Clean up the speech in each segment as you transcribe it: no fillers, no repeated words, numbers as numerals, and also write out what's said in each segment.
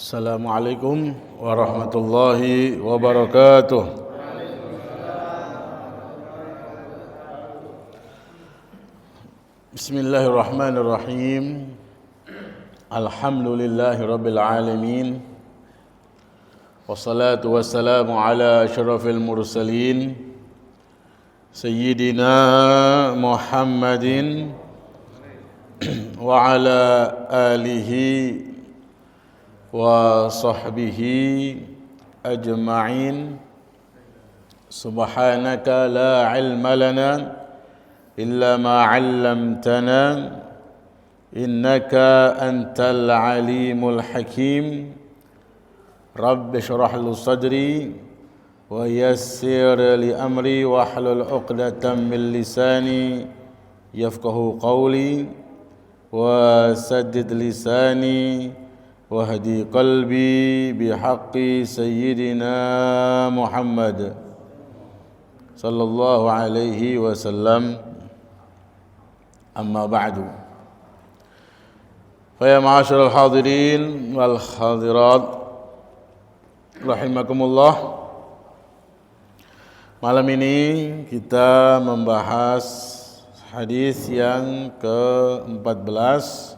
Assalamualaikum warahmatullahi wabarakatuh. Bismillahirrahmanirrahim. Alhamdulillahi rabbil alamin. Wassalatu wassalamu ala asyrafil mursalin Sayyidina Muhammadin wa ala alihi wa sahbihi ajma'in. Subhanaka la ilma lana illa ma 'allamtana innaka antal alimul hakim. Rabbi shrah li sadri wa yassir li amri wahlul 'uqdatam min lisani yafqahu qawli wa saddid lisani wahdi qalbi bihaqqi sayyidina Muhammad sallallahu alaihi wasallam. Amma ba'du. Fa ya ma'asyiral hadirin wal hadirat rahimakumullah. Malam ini kita membahas hadis yang ke-14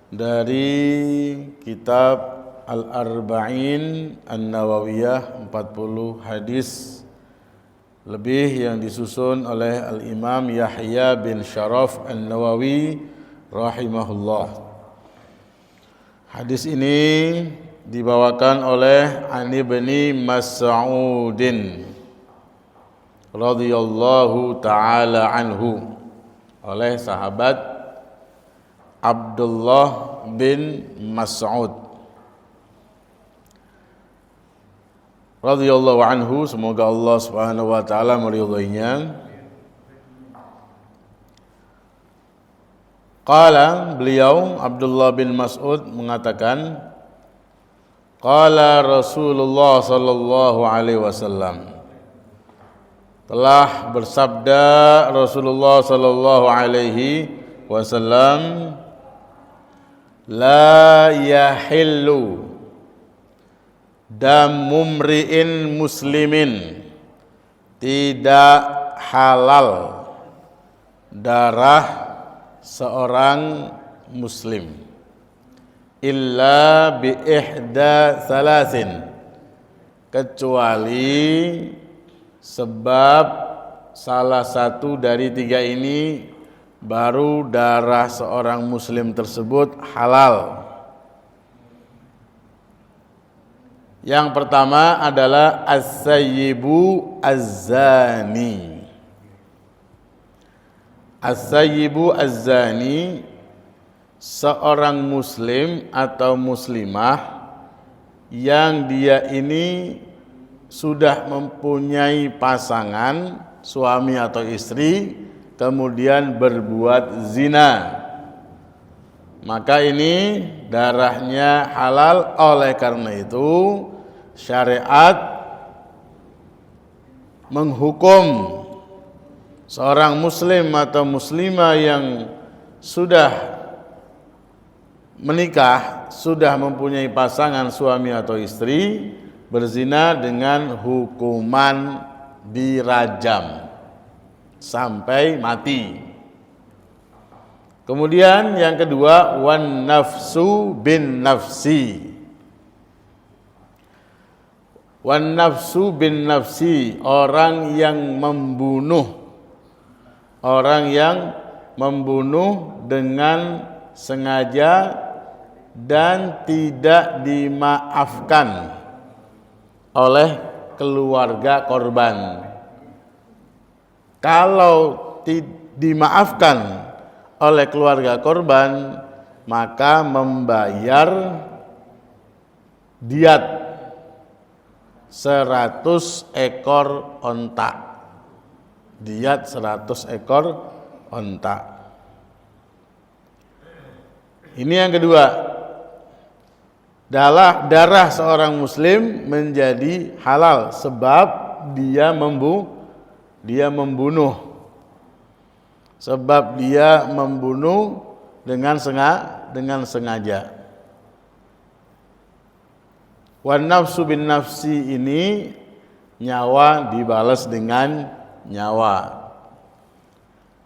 dari kitab Al-Arba'in An-Nawawiyah, 40 hadis lebih yang disusun oleh Al-Imam Yahya bin Sharaf An-Nawawi rahimahullah. Hadis ini dibawakan oleh Ani bin Mas'udin radhiyallahu ta'ala anhu, oleh sahabat Abdullah bin Mas'ud radhiyallahu anhu, semoga Allah Subhanahu wa taala meridhoinya. Qala, beliau Abdullah bin Mas'ud mengatakan, qala Rasulullah sallallahu alaihi wasallam, telah bersabda Rasulullah sallallahu alaihi wasallam, la yahillu damumri'in muslimin, tidak halal darah seorang muslim, illa bi ihda thalathin, kecuali sebab salah satu dari tiga ini baru darah seorang muslim tersebut halal. Yang pertama adalah as-sayyibu az-zani. As-sayyibu az-zani, seorang muslim atau muslimah yang dia ini sudah mempunyai pasangan, suami atau istri, kemudian berbuat zina, maka ini darahnya halal. Oleh karena itu syariat menghukum seorang muslim atau muslimah yang sudah menikah, sudah mempunyai pasangan suami atau istri, berzina dengan hukuman dirajam sampai mati. Kemudian yang kedua, wan nafsu bin nafsi. Wan nafsu bin nafsi, orang yang membunuh dengan sengaja dan tidak dimaafkan oleh keluarga korban. Kalau dimaafkan oleh keluarga korban, maka membayar diat 100 ekor onta. Diat 100 ekor onta. Ini yang kedua. Darah seorang muslim menjadi halal sebab dia membunuh. Sebab dia membunuh dengan sengaja. Wan nafsu bin nafsi ini nyawa dibalas dengan nyawa.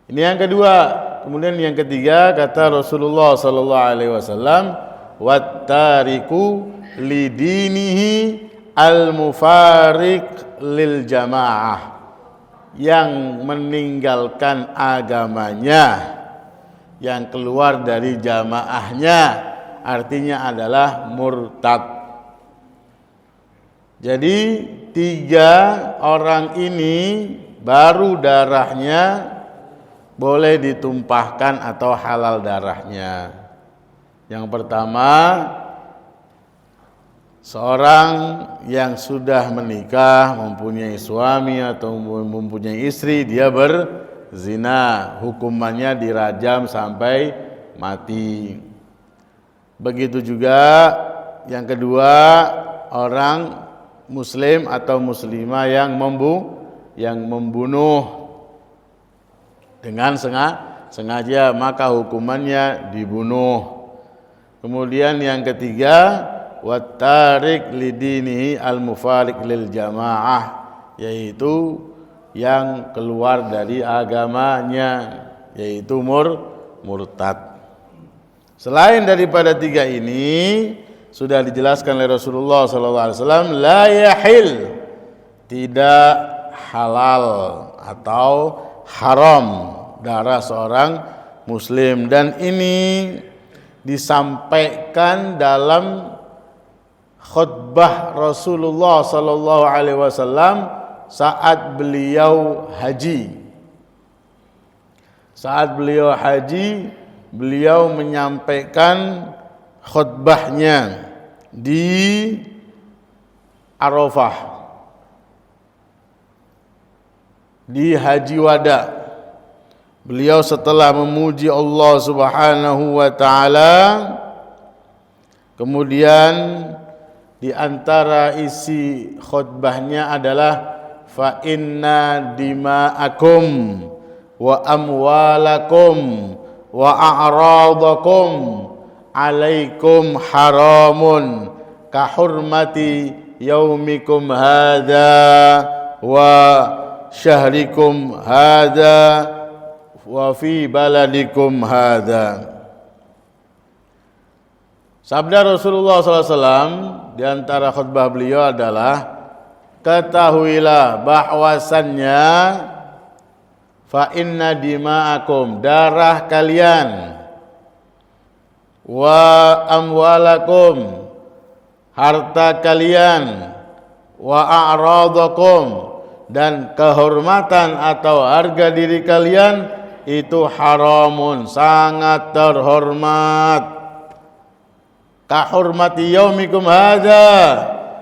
Ini yang kedua. Kemudian yang ketiga kata Rasulullah sallallahu alaihi wasallam, wattariku lidinihi al-mufariq lil jamaah. Yang meninggalkan agamanya, yang keluar dari jamaahnya, artinya adalah murtad. Jadi 3 orang ini baru darahnya boleh ditumpahkan atau halal darahnya. Yang pertama, seorang yang sudah menikah, mempunyai suami atau mempunyai istri, dia berzina, hukumannya dirajam sampai mati. Begitu juga yang kedua, orang muslim atau muslimah yang membunuh dengan sengaja, maka hukumannya dibunuh. Kemudian yang ketiga, wattarik lidinihi al-mufariq lil jamaah, yaitu yang keluar dari agamanya, yaitu murtad. Selain daripada 3 ini sudah dijelaskan oleh Rasulullah SAW, la yahil, tidak halal atau haram darah seorang muslim. Dan ini disampaikan dalam khutbah Rasulullah sallallahu alaihi wasallam saat beliau haji. Saat beliau haji, beliau menyampaikan khutbahnya di Arafah, di Haji Wada. Beliau setelah memuji Allah Subhanahu wa taala, kemudian di antara isi khutbahnya adalah fa inna dima'akum wa amwalakum wa a'radakum alaikum haramun ka hurmati yaumikum hadza wa syahrikum hadza wa fi baladikum hadza. Sabda Rasulullah SAW di antara khutbah beliau adalah, ketahuilah bahwasannya fa inna dima'akum, darah kalian, wa amwalakum, harta kalian, wa a'radakum, dan kehormatan atau harga diri kalian itu haramun, sangat terhormat. Kahormati yaumikum hadza,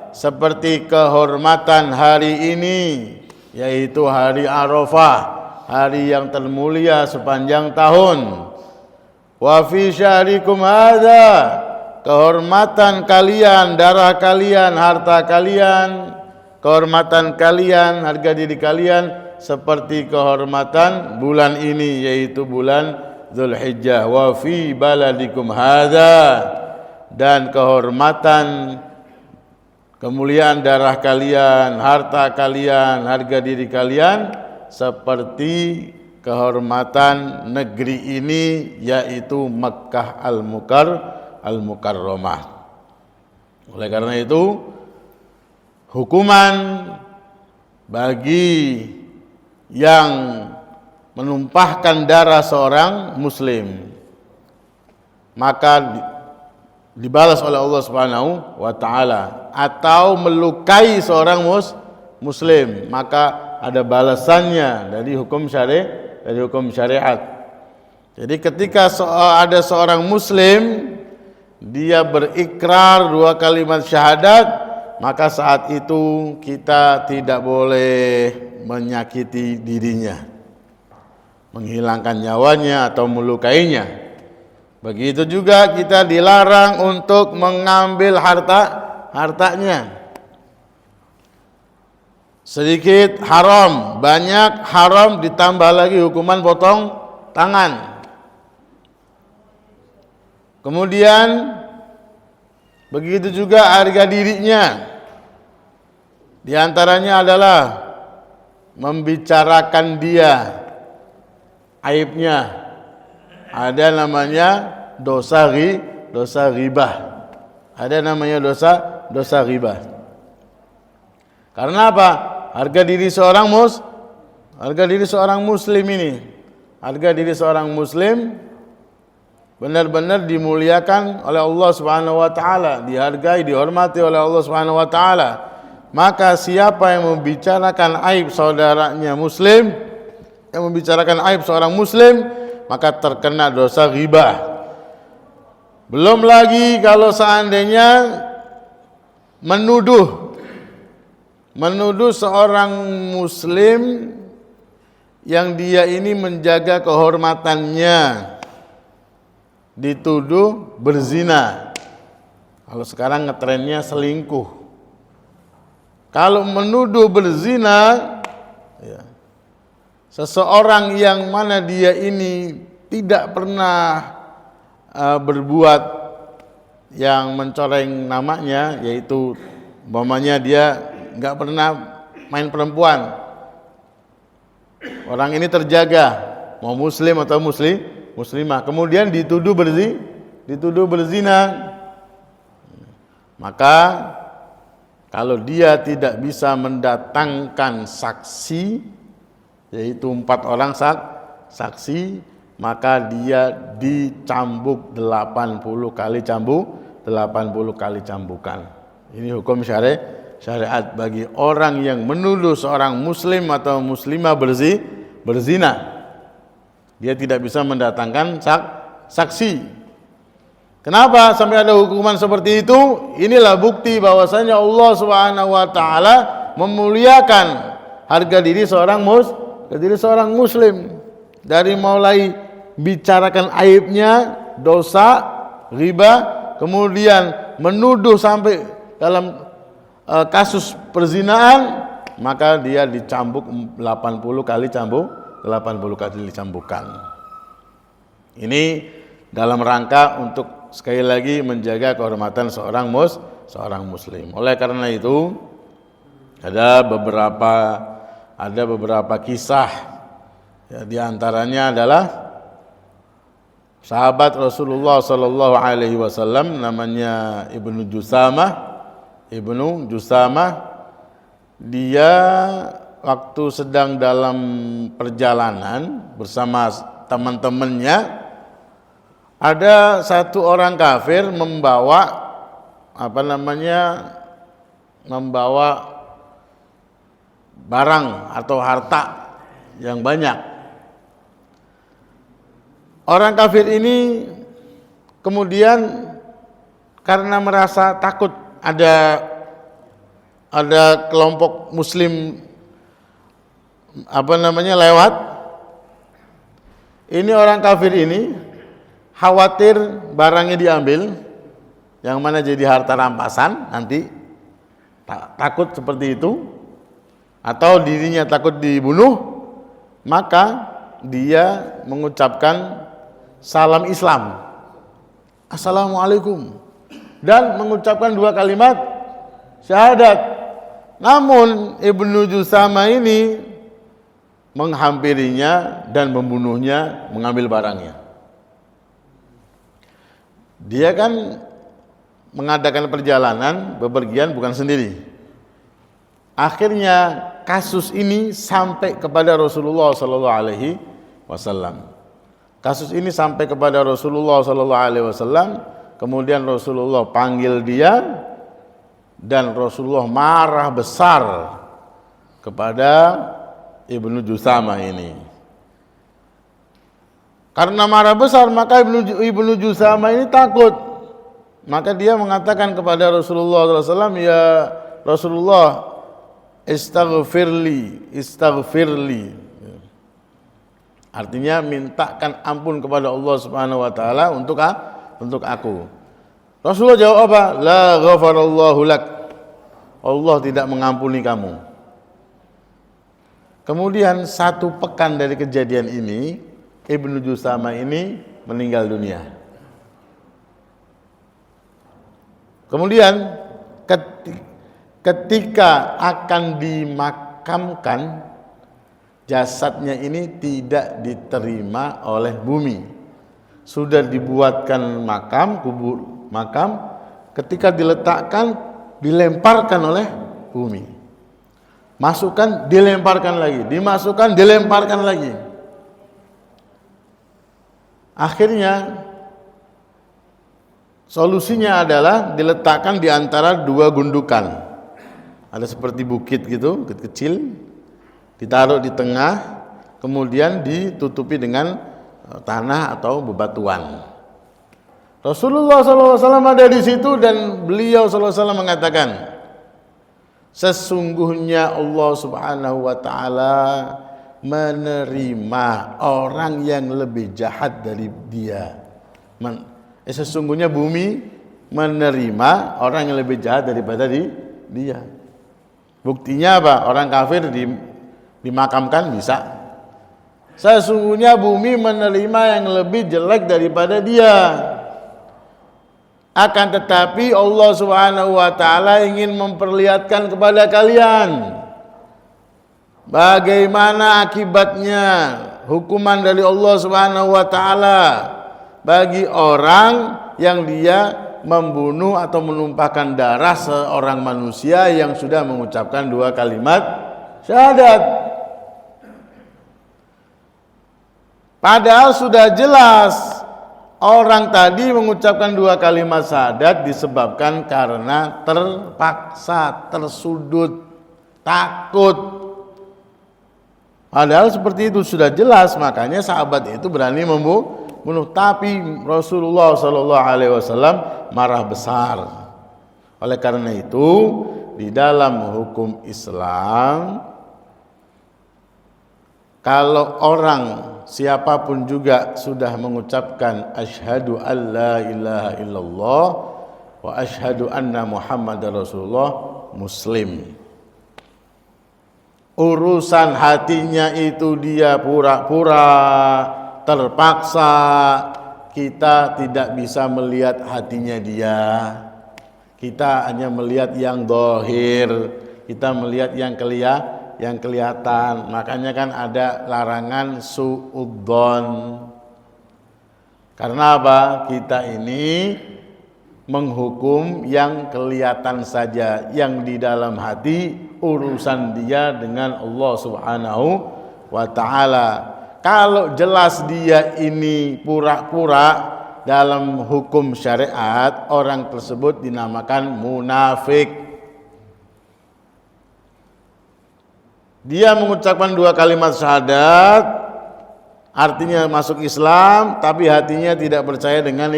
seperti kehormatan hari ini, yaitu hari Arafah, hari yang termulia sepanjang tahun. Wa fi syahrikum hadza, kehormatan kalian, darah kalian, harta kalian, kehormatan kalian, harga diri kalian seperti kehormatan bulan ini, yaitu bulan Dzulhijjah. Wa fi baladikum hadza, dan kehormatan, kemuliaan darah kalian, harta kalian, harga diri kalian seperti kehormatan negeri ini, yaitu Makkah Al-Mukarramah. Oleh karena itu, hukuman bagi yang menumpahkan darah seorang muslim, maka dibalas oleh Allah Subhanahu wa taala, atau melukai seorang muslim, maka ada balasannya dari hukum syariat. Jadi ketika ada seorang muslim, dia berikrar 2 kalimat syahadat, maka saat itu kita tidak boleh menyakiti dirinya, menghilangkan nyawanya atau melukainya. Begitu juga kita dilarang untuk mengambil hartanya. Sedikit haram, banyak haram, ditambah lagi hukuman potong tangan. Kemudian Begitu juga harga dirinya. Di antaranya adalah membicarakan dia, aibnya. Ada namanya dosa ghibah. Ada namanya dosa ghibah. Karena apa? Harga diri seorang muslim ini, harga diri seorang muslim benar-benar dimuliakan oleh Allah Subhanahu wa taala, dihargai, dihormati oleh Allah Subhanahu wa taala. Maka siapa yang membicarakan aib saudaranya muslim, yang membicarakan aib seorang muslim, maka terkena dosa ghibah. Belum lagi kalau seandainya menuduh seorang muslim yang dia ini menjaga kehormatannya, dituduh berzina. Kalau sekarang ngetrennya selingkuh. Kalau menuduh berzina, ya, seseorang yang mana dia ini tidak pernah berbuat yang mencoreng namanya, yaitu umpamanya dia nggak pernah main perempuan. Orang ini terjaga, mau muslim atau muslimah, kemudian dituduh berzina, maka kalau dia tidak bisa mendatangkan saksi, yaitu 4 orang saksi, maka dia dicambuk 80 kali cambukan. Ini hukum syariat bagi orang yang menuduh seorang muslim atau muslimah berzina. Dia tidak bisa mendatangkan saksi. Kenapa sampai ada hukuman seperti itu? Inilah bukti bahwasanya Allah Subhanahu wa taala memuliakan harga diri seorang muslim. Dari mulai bicarakan aibnya, dosa, riba, kemudian menuduh sampai dalam kasus perzinaan, maka dia dicambuk 80 kali dicambukkan. Ini dalam rangka untuk sekali lagi menjaga kehormatan seorang muslim. Oleh karena itu ada beberapa kisah, ya, di antaranya adalah sahabat Rasulullah sallallahu alaihi wasallam namanya Ibnu Jusamah. Dia waktu sedang dalam perjalanan bersama teman-temannya, ada satu orang kafir membawa barang atau harta yang banyak. Orang kafir ini kemudian karena merasa takut ada kelompok muslim lewat, ini orang kafir ini khawatir barangnya diambil, yang mana jadi harta rampasan nanti, takut seperti itu, atau dirinya takut dibunuh, maka dia mengucapkan salam Islam, Assalamualaikum, dan mengucapkan 2 kalimat syahadat. Namun Ibnu Jusamah ini menghampirinya dan membunuhnya, mengambil barangnya. Dia kan mengadakan perjalanan, bepergian bukan sendiri. Akhirnya kasus ini sampai kepada Rasulullah sallallahu alaihi wasallam. Kasus ini sampai kepada Rasulullah sallallahu alaihi wasallam, kemudian Rasulullah panggil dia dan Rasulullah marah besar kepada Ibnu Jusamah ini. Karena marah besar, maka Ibnu Jusamah ini takut. Maka dia mengatakan kepada Rasulullah SAW, ya Rasulullah, istaghfirli. Artinya mintakan ampun kepada Allah Subhanahu wa taala untuk aku. Rasulullah jawab apa? La ghafarallahu lak. Allah tidak mengampuni kamu. Kemudian 1 pekan dari kejadian ini, Ibnu Jusamah ini meninggal dunia. Kemudian ketika akan dimakamkan, jasadnya ini tidak diterima oleh bumi. Sudah dibuatkan makam, ketika diletakkan dilemparkan oleh bumi. Masukkan, dilemparkan lagi, dimasukkan, dilemparkan lagi. Akhirnya solusinya adalah diletakkan di antara dua gundukan. Ada seperti bukit gitu, bukit kecil, ditaruh di tengah, kemudian ditutupi dengan tanah atau bebatuan. Rasulullah SAW ada di situ dan beliau SAW mengatakan, sesungguhnya Allah Subhanahu wa taala menerima orang yang lebih jahat dari dia. Sesungguhnya bumi menerima orang yang lebih jahat daripada dia. Buktinya apa? Orang kafir dimakamkan bisa. Sesungguhnya bumi menerima yang lebih jelek daripada dia. Akan tetapi Allah Subhanahu wa taala ingin memperlihatkan kepada kalian bagaimana akibatnya hukuman dari Allah Subhanahu wa taala bagi orang yang dia membunuh atau menumpahkan darah seorang manusia yang sudah mengucapkan dua kalimat syahadat. Padahal sudah jelas orang tadi mengucapkan dua kalimat syahadat disebabkan karena terpaksa, tersudut, takut. Padahal seperti itu sudah jelas, makanya sahabat itu berani membunuh. Tapi Rasulullah SAW marah besar. Oleh karena itu, di dalam hukum Islam, kalau orang siapapun juga sudah mengucapkan asyhadu alla ilaha illallah wa asyhadu anna muhammadar rasulullah, muslim. Urusan hatinya itu dia pura-pura, terpaksa, kita tidak bisa melihat hatinya dia. Kita hanya melihat yang zahir, kita melihat yang kelihatan. Makanya kan ada larangan suudzon. Karena apa? Kita ini menghukum yang kelihatan saja, yang di dalam hati urusan dia dengan Allah Subhanahu wa taala. Kalau jelas dia ini pura-pura dalam hukum syariat, orang tersebut dinamakan munafik. Dia mengucapkan dua kalimat syahadat, artinya masuk Islam, tapi hatinya tidak percaya dengan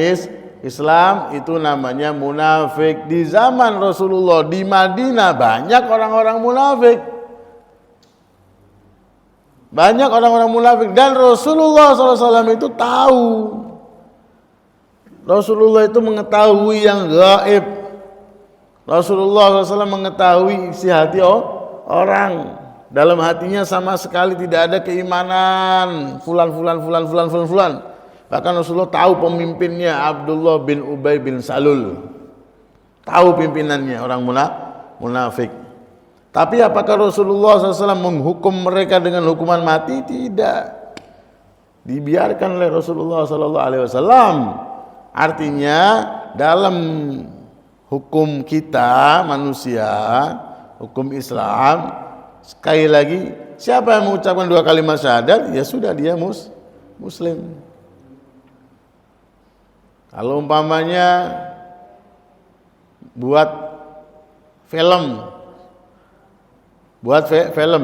Islam, itu namanya munafik. Di zaman Rasulullah di Madinah banyak orang-orang munafik. Banyak orang-orang munafik dan Rasulullah SAW itu tahu. Rasulullah itu mengetahui yang gaib. Rasulullah SAW mengetahui isi hati orang. Dalam hatinya sama sekali tidak ada keimanan. Fulan. Bahkan Rasulullah tahu pemimpinnya Abdullah bin Ubay bin Salul. Tahu pimpinannya orang munafik. Tapi apakah Rasulullah SAW menghukum mereka dengan hukuman mati? Tidak. Dibiarkan oleh Rasulullah SAW. Artinya dalam hukum kita manusia, hukum Islam, sekali lagi, siapa yang mengucapkan dua kalimat syahadat, ya sudah dia muslim. Kalau umpamanya buat film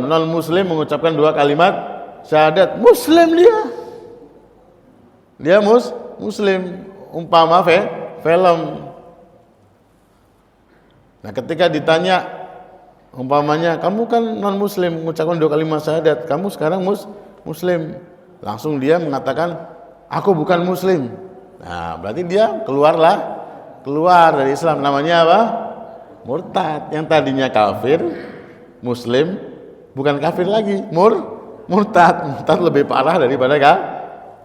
non muslim mengucapkan dua kalimat syahadat, muslim dia muslim. Umpama film. Nah, ketika ditanya umpamanya, kamu kan non muslim mengucapkan dua kalimat syahadat, kamu sekarang muslim, langsung dia mengatakan aku bukan muslim. Nah, berarti dia keluar dari Islam. Namanya apa? Murtad. Yang tadinya kafir, muslim, bukan kafir lagi, murtad. Murtad lebih parah daripada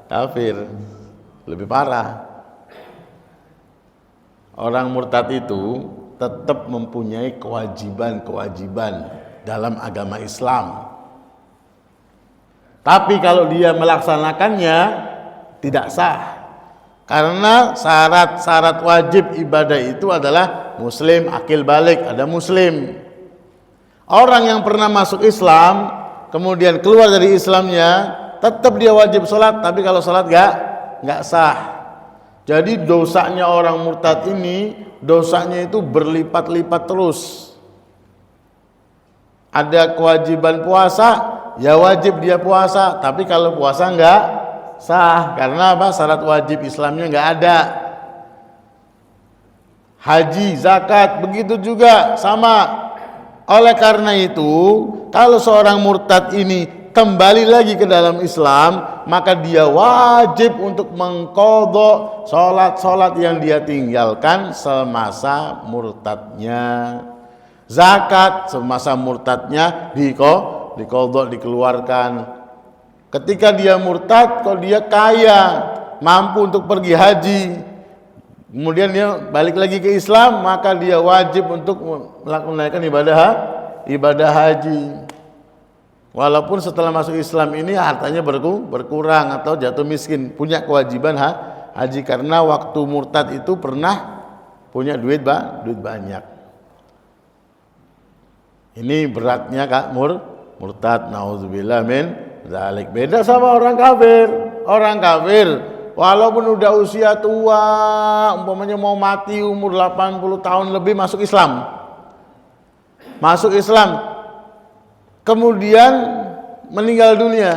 kafir, lebih parah. orang murtad itu tetap mempunyai kewajiban-kewajiban dalam agama Islam. Tapi kalau dia melaksanakannya tidak sah. Karena syarat-syarat wajib ibadah itu adalah muslim, akil balik, ada muslim. Orang yang pernah masuk Islam kemudian keluar dari Islamnya, tetap dia wajib sholat, tapi kalau sholat nggak sah. Jadi dosanya orang murtad ini, dosanya itu berlipat-lipat terus. Ada kewajiban puasa, ya wajib dia puasa, tapi kalau puasa nggak sah. Karena apa? Syarat wajib Islamnya nggak ada. Haji, zakat, begitu juga sama. Oleh karena itu, kalau seorang murtad ini kembali lagi ke dalam Islam, maka dia wajib untuk mengqadha sholat-sholat yang dia tinggalkan semasa murtadnya. Zakat semasa murtadnya diqadha, dikeluarkan. Ketika dia murtad, kalau dia kaya, mampu untuk pergi haji, kemudian dia balik lagi ke Islam, maka dia wajib untuk melakukan ibadah haji. Walaupun setelah masuk Islam ini hartanya berkurang atau jatuh miskin, punya kewajiban haji karena waktu murtad itu pernah punya duit banyak. Ini beratnya murtad, nauzubillah min dzalik. Beda sama orang kafir. Orang kafir walaupun udah usia tua, umpamanya mau mati umur 80 tahun lebih masuk Islam. Kemudian meninggal dunia.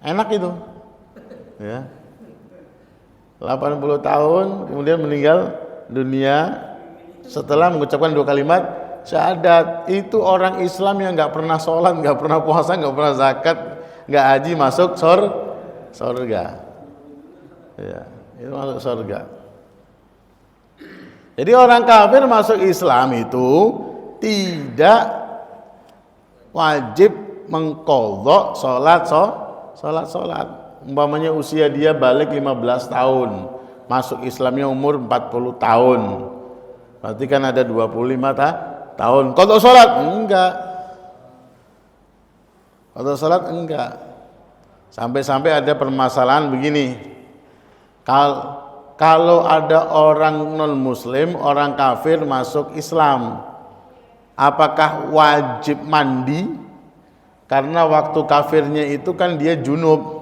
Enak itu. Ya. 80 tahun kemudian meninggal dunia setelah mengucapkan 2 kalimat syahadat. Itu orang Islam yang enggak pernah sholat, enggak pernah puasa, enggak pernah zakat, enggak haji, masuk surga. Ya, itu masuk surga. Jadi orang kafir masuk Islam itu tidak wajib mengqadha salat. Umpamanya usia dia balik 15 tahun, masuk Islamnya umur 40 tahun. Berarti kan ada 25 tahun. Qadha salat? Enggak. Qadha salat enggak. Sampai-sampai ada permasalahan begini. Kalau ada orang non-muslim, orang kafir masuk Islam, apakah wajib mandi? Karena waktu kafirnya itu kan dia junub.